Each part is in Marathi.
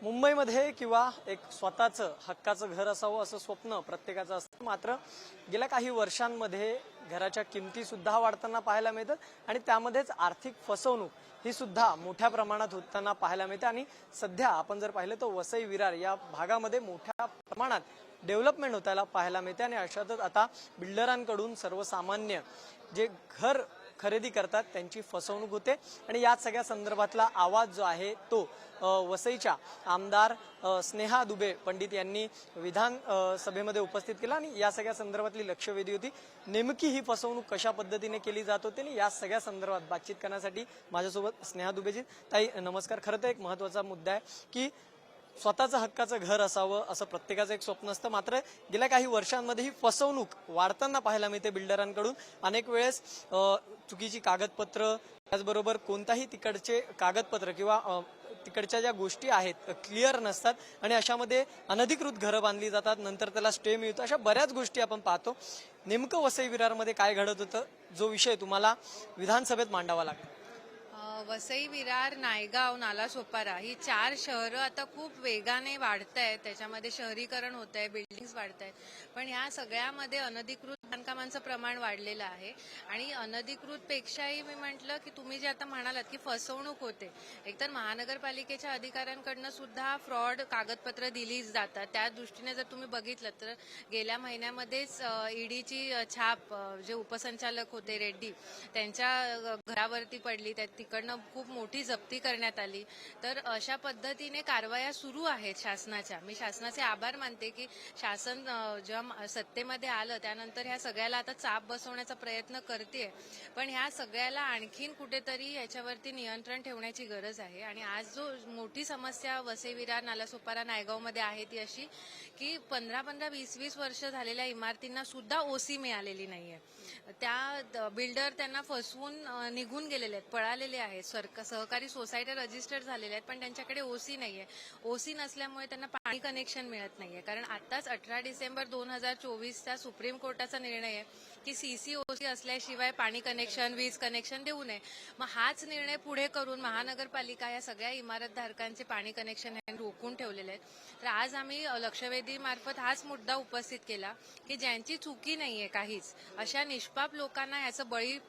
मुंबईमध्ये किंवा एक स्वतःचं हक्काचं घर असावं असं स्वप्न प्रत्येकाचं असतं। मात्र गेल्या काही वर्षांमध्ये घराच्या किमती सुद्धा वाढताना पाहायला मिळतात आणि त्यामध्येच आर्थिक फसवणूक ही सुद्धा मोठ्या प्रमाणात होताना पाहायला मिळते। आणि सध्या आपण जर पाहिलं तर वसई विरार या भागामध्ये मोठ्या प्रमाणात डेव्हलपमेंट होताना पाहायला मिळते आणि अशातच आता बिल्डरांकडून सर्वसामान्य जे घर खरेदी करतात त्यांची फसवणूक होते। आणि या सगळ्या संदर्भातला आवाज जो आहे तो वसईच्या आमदार स्नेहा दुबे पंडित यांनी विधान सभेमध्ये उपस्थित केला आणि या सगळ्या संदर्भातली लक्षवेधी होती। नेमकी ही फसवणूक कशा पद्धतीने केली जात होती आणि या सगळ्या संदर्भात बातचीत करण्यासाठी माझ्यासोबत स्नेहा दुबेजी। ताई नमस्कार। खरं तर एक महत्त्वाचा मुद्दा आहे की स्वतःचं हक्काचं घर असावं असं प्रत्येकाचं एक स्वप्न असतं। मात्र गेल्या काही वर्षांमध्ये ही फसवणूक वाढताना पाहायला मिळते बिल्डरांकडून। अनेक वेळेस चुकीची कागदपत्र, त्याचबरोबर कोणताही तिकडचे कागदपत्र किंवा तिकडच्या ज्या गोष्टी आहेत क्लिअर नसतात आणि अशामध्ये अनधिकृत घरं बांधली जातात, नंतर त्याला स्टे मिळतो। अशा बऱ्याच गोष्टी आपण पाहतो। नेमकं वसई विरारमध्ये काय घडत होतं, जो विषय तुम्हाला विधानसभेत मांडावा लागला? वसई, विरार, नायगाव, नालासोपारा ही 4 शहरं आता खूप वेगाने वाढत आहेत। त्याच्यामध्ये शहरीकरण होत आहे, बिल्डिंग्स वाढत आहेत, पण ह्या सगळ्यामध्ये अनधिकृत बांधकामांचं प्रमाण वाढलेलं आहे। आणि अनधिकृत पेक्षाही मी म्हटलं की तुम्ही जे आता म्हणालात की फसवणूक होते, एकतर महानगरपालिकेच्या अधिकाऱ्यांकडनं सुद्धा फ्रॉड कागदपत्र दिली जातात। त्या दृष्टीने जर तुम्ही बघितलं तर गेल्या महिन्यामध्येच ईडीची छाप जे उपसंचालक होते रेड्डी त्यांच्या घरावरती पडली, तिकडनं खूप मोठी जप्ती करण्यात आली। तर अशा पद्धतीने कारवाया सुरू आहेत शासनाच्या। मी शासनाचे आभार मानते की शासन जेव्हा सत्तेमध्ये आलं त्यानंतर ह्या सगळ्याला आता चाप बसवण्याचा प्रयत्न करते, पण ह्या सगळ्याला आणखीन कुठेतरी याच्यावरती नियंत्रण ठेवण्याची गरज आहे। आणि आज जो मोठी समस्या वसई, विरार, नालासोपारा, नायगावमध्ये आहे ती अशी की 15-15, 20-20 वर्ष झालेल्या इमारतींना सुद्धा ओसी मिळालेली नाहीये। त्या बिल्डर त्यांना फसवून निघून गेलेले आहेत, पळालेले आहेत। सहकारी सोसायटी रजिस्टर्ड झालेले आहेत, पण त्यांच्याकडे ओसी नाहीये। ओसी नसल्यामुळे त्यांना पाणी कनेक्शन मिळत नाहीये। कारण आताच 18 डिसेंबर 2024चा सुप्रीम कोर्टाचा निर्णय आहे की CC/OC असल्याशिवाय पाणी कनेक्शन, वीज कनेक्शन देऊ नये। मग हाच निर्णय पुढे करून महानगरपालिका या सगळ्या इमारतधारकांचे पाणी कनेक्शन रोखून ठेवलेले आहेत। तर आज आम्ही लक्षवेधी मार्फत हाच मुद्दा उपस्थित केला की ज्यांची चुकी नाहीये काहीच, अशा निष्पाप लोकांना याचं बळी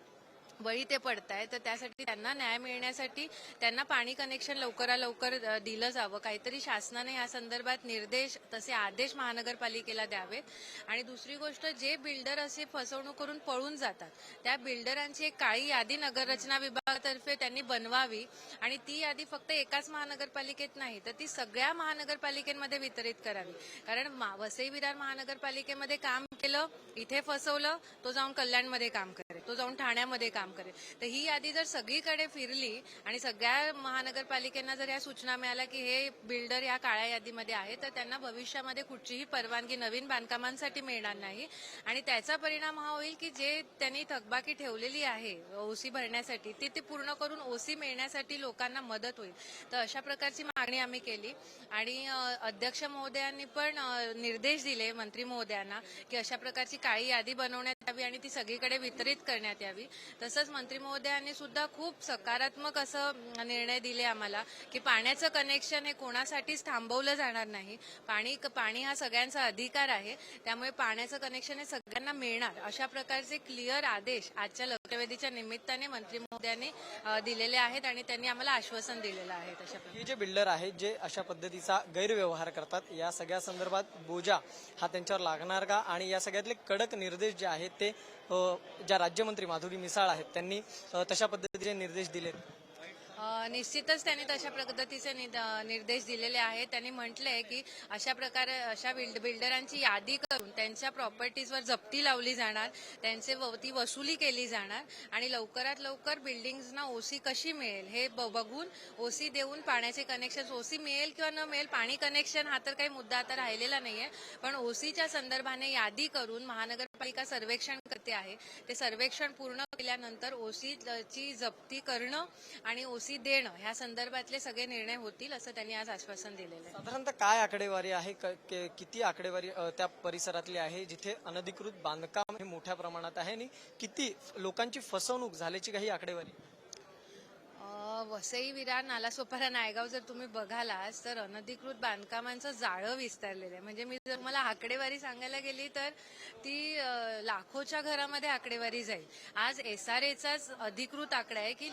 ते पडताय। तर त्यासाठी त्यांना न्याय मिळण्यासाठी त्यांना पाणी कनेक्शन लवकरात लवकर दिलं जावं। काहीतरी शासनाने या संदर्भात निर्देश, तसे आदेश महानगरपालिकेला द्यावेत। आणि दुसरी गोष्ट, जे बिल्डर असे फसवणूक करून पळून जातात त्या बिल्डरांची एक काळी यादी नगररचना विभागातर्फे त्यांनी बनवावी आणि ती यादी फक्त एकाच महानगरपालिकेत नाही तर ती सगळ्या महानगरपालिकेमध्ये वितरित करावी। कारण वसई विरार महानगरपालिकेमध्ये काम केलं, इथे फसवलं, तो जाऊन कल्याणमध्ये काम करेल, तो जाऊन ठाण्यामध्ये काम करेल। तर ही यादी जर सगळीकडे फिरली आणि सगळ्या महानगरपालिकांना जर या सूचना मिळाल्या की हे बिल्डर या काळ्या यादीमध्ये आहे, तर त्यांना भविष्यामध्ये कुठचीही परवानगी नवीन बांधकामांसाठी मिळणार नाही। आणि त्याचा परिणाम हा होईल की जे त्यांनी थकबाकी ठेवलेली आहे ओसी भरण्यासाठी ती पूर्ण करून ओसी मिळण्यासाठी लोकांना मदत होईल। तर अशा प्रकारची मागणी आम्ही केली आणि अध्यक्ष महोदयांनी पण निर्देश दिले मंत्री महोदयांना की अशा प्रकारची काळी यादी बनवण्यात यावी आणि ती सगळीकडे वितरित करण्यात यावी। तसंच मंत्री महोदयांनी सुद्धा खूप सकारात्मक असं निर्णय दिले आम्हाला की पाण्याचं कनेक्शन हे कोणासाठीच थांबवलं जाणार नाही। पाणी हा सगळ्यांचा अधिकार आहे, त्यामुळे पाण्याचं कनेक्शन हे सगळ्यांना मिळणार, अशा प्रकारचे क्लिअर आदेश आजच्या लक्षवेधीच्या निमित्ताने मंत्री महोदयांनी दिलेले आहेत आणि त्यांनी आम्हाला आश्वासन दिलेलं आहे। तशा हे जे बिल्डर आहेत जे अशा पद्धतीचा गैरव्यवहार करतात, या सगळ्या संदर्भात बोजा हा त्यांच्यावर लागणार का? आणि या सगळ्यातले कडक निर्देश जे आहेत ते ज्या राज्यमंत्री माधुरी मिसाळ आहेत त्यांनी तशा पद्धतीचे निर्देश दिलेत? निश्चितच त्यांनी तशा पद्धतीचे निर्देश दिलेले आहेत। त्यांनी म्हटलंय की अशा बिल्डरांची यादी करून त्यांच्या प्रॉपर्टीजवर जप्ती लावली जाणार, ती वसुली केली जाणार आणि लवकरात लवकर बिल्डिंग्सना ओसी कशी मिळेल हे बघून ओसी देऊन पाण्याचे कनेक्शन, ओसी मिळेल किंवा न मिळेल, पाणी कनेक्शन हा तर काही मुद्दा आता राहिलेला नाहीये, पण ओसीच्या संदर्भाने यादी करून महानगरपालिका सर्वेक्षण करते आहे। ते सर्वेक्षण पूर्ण केल्यानंतर ओसीची जप्ती करणं आणि ओसी देणं ह्या संदर्भातले सगळे निर्णय होतील असं त्यांनी आज आश्वासन दिलेलं आहे। साधारणतः काय आकडेवारी आहे, किती आकडेवारी त्या परिसरातली आहे जिथे अनधिकृत बांधकाम हे मोठ्या प्रमाणात आहे आणि किती लोकांची फसवणूक झाल्याची काही आकडेवारी? वसई, विरार, नालासोपारा, नायगाव जर तुम्ही बघालास तर अनधिकृत बांधकामांचं जाळं विस्तारलेलं आहे. म्हणजे मी जर मला आकडेवारी सांगायला गेली तर ती लाखोच्या घरामध्ये आकडेवारी जाईल. आज SRAचाच अधिकृत आकडा आहे की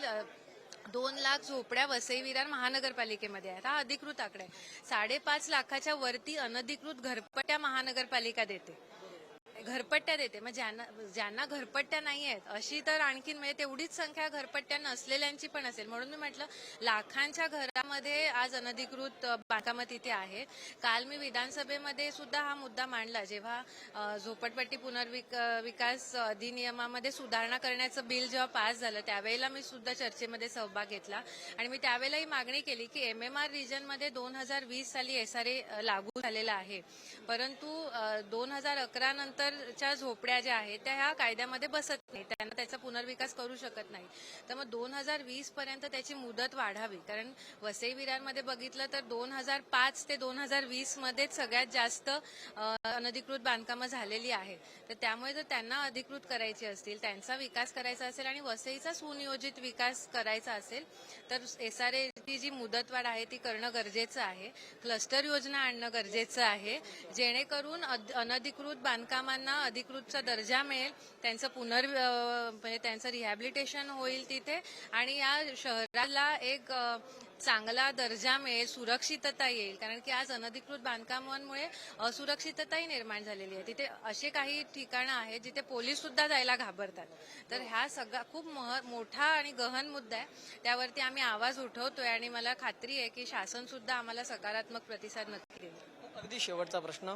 2 लाख झोपड्या वसई विरार महानगरपालिकेमध्ये आहेत. हा अधिकृत आकडा आहे. 5.5 लाखाच्या वरती अनधिकृत घरपट्ट्या महानगरपालिका देते. घरपट्ट्या देते. मग ज्यांना घरपट्ट्या नाही आहेत अशी तर आणखीन म्हणजे तेवढीच संख्या घरपट्ट्या नसलेल्यांची पण असेल. म्हणून मी म्हटलं लाखांच्या घरामध्ये आज अनधिकृत बांधकामं तिथे आहे. काल मी विधानसभेमध्ये सुद्धा हा मुद्दा मांडला जेव्हा झोपडपट्टी पुनर्विकास अधिनियमामध्ये सुधारणा करण्याचं बिल जेव्हा पास झालं त्यावेळेला मी सुद्धा चर्चेमध्ये सहभाग घेतला आणि मी त्यावेळेला ही मागणी केली की MMR रिजनमध्ये 2020 साली SRA लागू झालेला आहे. परंतु 2011 नंतरच्या झोपड्या ज्या आहेत त्या ह्या कायद्यामध्ये बसत नाही. त्यांना त्याचा पुनर्विकास करू शकत नाही. तर मग 2020 पर्यंत त्याची मुदत वाढावी. कारण वसई विरारमध्ये बघितलं तर 2005 ते 2020 मध्येच सगळ्यात जास्त अनधिकृत बांधकामं झालेली आहेत. तर त्यामुळे जर त्यांना अधिकृत करायची असतील, त्यांचा विकास करायचा असेल आणि वसईचा सुनियोजित विकास करायचा असेल तर SRAची जी मुदतवाढ आहे ती करणं गरजेचं आहे. क्लस्टर योजना आणणं गरजेचं आहे जेणेकरून अनधिकृत बांधकामांना अधिकृतचा दर्जा मिळेल, त्यांचं म्हणजे त्यांचं रिहॅबिलिटेशन होईल तिथे आणि या शहराला एक चांगला दर्जा मिळेल, सुरक्षितता येईल. कारण की आज अनधिकृत बांधकामांमुळे असुरक्षितताही निर्माण झालेली आहे. तिथे असे काही ठिकाणं आहेत जिथे पोलीस सुद्धा जायला घाबरतात. तर हा सगळा खूप मोठा आणि गहन मुद्दा आहे. त्यावरती आम्ही आवाज उठवतोय आणि मला खात्री आहे की शासन सुद्धा आम्हाला सकारात्मक प्रतिसाद नक्की देईल. अगदी शेवटचा प्रश्न,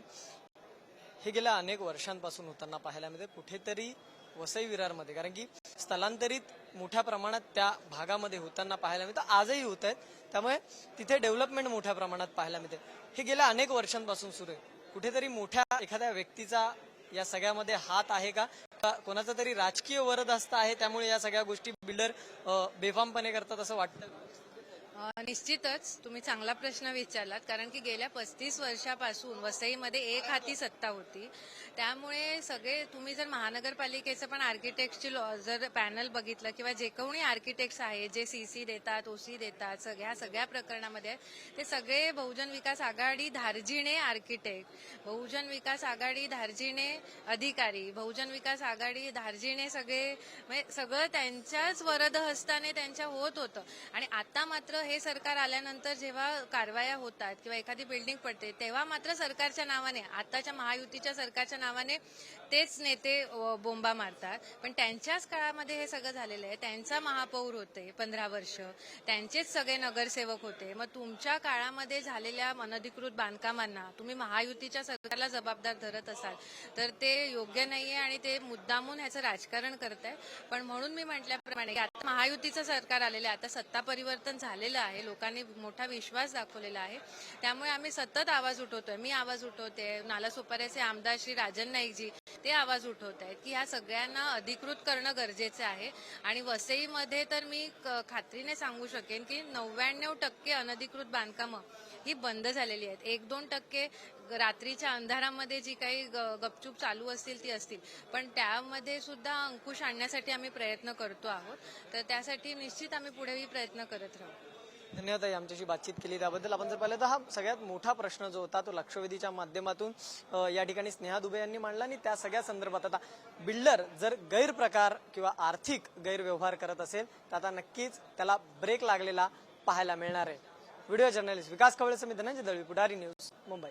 हे गेल्या अनेक वर्षांपासून होताना पाहायला मिळते कुठेतरी वसई विरारमध्ये, कारण की स्थलांतरित मोठ्या प्रमाणात त्या भागामध्ये होताना पाहायला मिळतं, आजही होत आहेत. त्यामुळे तिथे डेव्हलपमेंट मोठ्या प्रमाणात पाहायला मिळते. हे गेल्या अनेक वर्षांपासून सुरू आहे. कुठेतरी मोठ्या एखाद्या व्यक्तीचा या सगळ्यामध्ये हात आहे का, कोणाचा तरी राजकीय वरदहस्त आहे त्यामुळे या सगळ्या गोष्टी बिल्डर बेफामपणे करतात असं वाटतं? निश्चितच तुम्ही चांगला प्रश्न विचारलात. कारण की गेल्या 35 वर्षापासून वसईमध्ये एक हाती सत्ता होती. त्यामुळे सगळे तुम्ही जर महानगरपालिकेचं पण आर्किटेक्टची जर पॅनल बघितलं किंवा जे कोणी आर्किटेक्ट्स आहेत जे CC देतात, OC देतात, सगळ्या प्रकरणामध्ये ते सगळे बहुजन विकास आघाडी धार्जिणे आर्किटेक्ट, बहुजन विकास आघाडी धार्जिणे अधिकारी, बहुजन विकास आघाडी धार्जिणे सगळे म्हणजे सगळं त्यांच्याच वरदहस्ताने त्यांच्या होत होतं. आणि आता मात्र हे सरकार आल्यानंतर जेव्हा कारवाया होतात किंवा एखादी बिल्डिंग पडते तेव्हा मात्र सरकारच्या नावाने, आताच्या महायुतीच्या सरकारच्या नावाने तेच नेते बोंबा मारतात. पण त्यांच्याच काळामध्ये हे सगळं झालेलं आहे. त्यांचा महापौर होते 15 वर्ष, त्यांचेच सगळे नगरसेवक होते. मग तुमच्या काळामध्ये झालेल्या अनधिकृत बांधकामांना तुम्ही महायुतीच्या सरकारला जबाबदार धरत असाल तर ते योग्य नाहीये आणि ते मुद्दामून ह्याचं राजकारण करताय. पण म्हणून मी म्हटल्याप्रमाणे आता महायुतीचं सरकार आलेलं आहे, आता सत्ता परिवर्तन झालेलं आहे, लोकांनी मोठा विश्वास दाखवलेला आहे. त्यामुळे आम्ही सतत आवाज उठवतोय. मी आवाज उठवते, नालासोपाऱ्याचे आमदार श्री राजन नाईकजी ते आवाज उठवत आहेत की ह्या सगळ्यांना अधिकृत करणं गरजेचं आहे. आणि वसईमध्ये तर मी खात्रीने सांगू शकेन की 99% अनधिकृत बांधकामं ही बंद झालेली आहेत. 1-2% रात्रीच्या अंधारामध्ये जी काही गपचूप चालू असतील ती असतील. पण त्यामध्ये सुद्धा अंकुश आणण्यासाठी आम्ही प्रयत्न करतो आहोत. तर त्यासाठी निश्चित आम्ही पुढेही प्रयत्न करत राहू. धन्यवाद ताई, आमच्याशी बातचीत केली त्याबद्दल. आपण जर पाहिलं तर हा सगळ्यात मोठा प्रश्न जो होता तो लक्षवेधीच्या माध्यमातून या ठिकाणी स्नेहा दुबे यांनी मांडला आणि त्या सगळ्या संदर्भात आता बिल्डर जर गैरप्रकार किंवा आर्थिक गैरव्यवहार करत असेल तर आता नक्कीच त्याला ब्रेक लागलेला पाहायला मिळणार आहे. व्हिडिओ जर्नलिस्ट विकास कवळे समिती, धनंजय दळवी, पुढारी न्यूज, मुंबई.